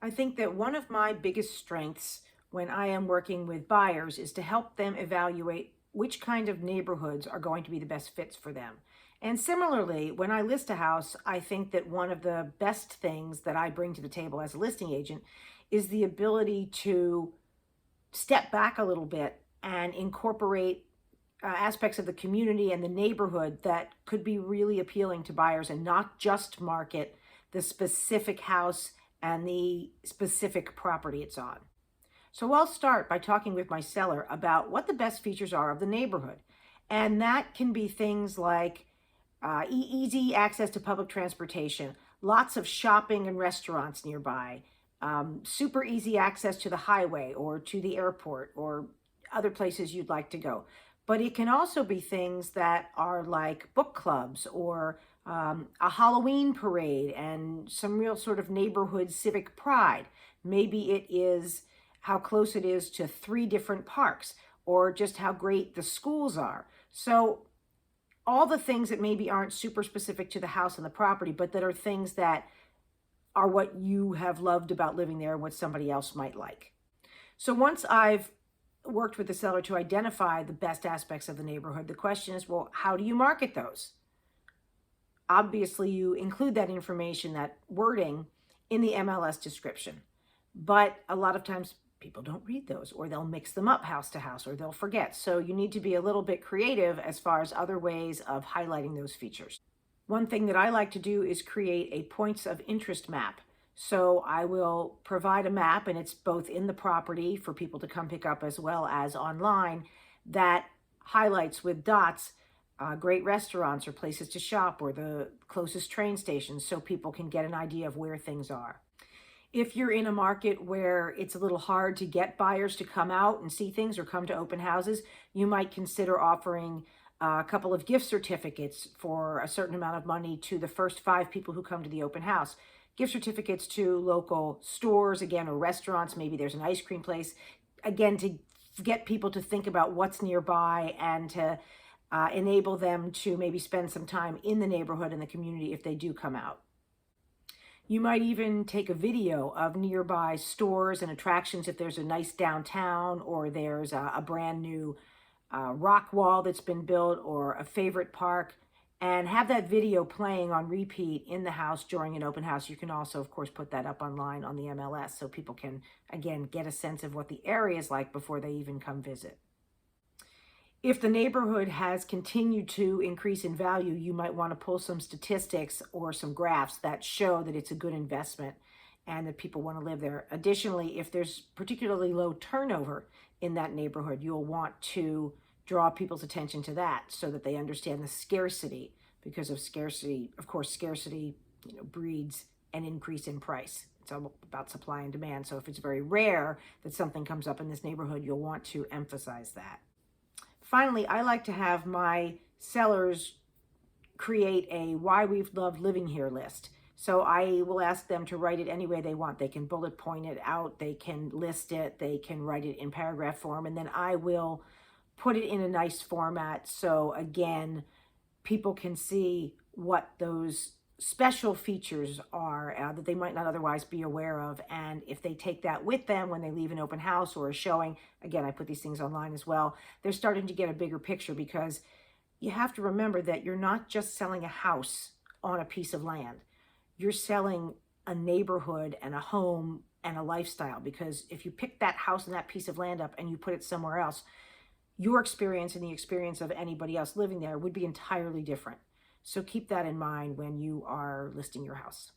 I think that one of my biggest strengths when I am working with buyers is to help them evaluate which kind of neighborhoods are going to be the best fits for them. And similarly, when I list a house, I think that one of the best things that I bring to the table as a listing agent is the ability to step back a little bit and incorporate aspects of the community and the neighborhood that could be really appealing to buyers and not just market the specific house and the specific property it's on. So I'll start by talking with my seller about what the best features are of the neighborhood. And that can be things like easy access to public transportation, lots of shopping and restaurants nearby, super easy access to the highway or to the airport or other places you'd like to go. But it can also be things that are like book clubs or a Halloween parade and some real sort of neighborhood civic pride. Maybe it is how close it is to 3 different parks or just how great the schools are. So all the things that maybe aren't super specific to the house and the property, but that are things that are what you have loved about living there, what somebody else might like. So once I've worked with the seller to identify the best aspects of the neighborhood, the question is, well, how do you market those? Obviously, you include that information, that wording, in the MLS description. But a lot of times people don't read those, or they'll mix them up house to house, or they'll forget. So you need to be a little bit creative as far as other ways of highlighting those features. One thing that I like to do is create a points of interest map. So I will provide a map, and it's both in the property for people to come pick up as well as online, that highlights with dots great restaurants or places to shop or the closest train stations so people can get an idea of where things are. If you're in a market where it's a little hard to get buyers to come out and see things or come to open houses, you might consider offering a couple of gift certificates for a certain amount of money to the first 5 people who come to the open house. Gift certificates to local stores, again, or restaurants. Maybe there's an ice cream place, again, to get people to think about what's nearby and to enable them to maybe spend some time in the neighborhood and the community if they do come out. You might even take a video of nearby stores and attractions if there's a nice downtown or there's a brand new rock wall that's been built or a favorite park, and have that video playing on repeat in the house during an open house. You can also, of course, put that up online on the MLS so people can, again, get a sense of what the area is like before they even come visit. If the neighborhood has continued to increase in value, you might want to pull some statistics or some graphs that show that it's a good investment and that people want to live there. Additionally, if there's particularly low turnover in that neighborhood, you'll want to draw people's attention to that so that they understand the scarcity, because of scarcity, of course, scarcity breeds an increase in price. It's all about supply and demand. So if it's very rare that something comes up in this neighborhood, you'll want to emphasize that. Finally, I like to have my sellers create a why we've loved living here list. So I will ask them to write it any way they want. They can bullet point it out, they can list it, they can write it in paragraph form, and then I will put it in a nice format so, again, people can see what those special features are that they might not otherwise be aware of. And if they take that with them when they leave an open house or a showing, again, I put these things online as well, they're starting to get a bigger picture, because you have to remember that you're not just selling a house on a piece of land. You're selling a neighborhood and a home and a lifestyle, because if you pick that house and that piece of land up and you put it somewhere else, your experience and the experience of anybody else living there would be entirely different. So keep that in mind when you are listing your house.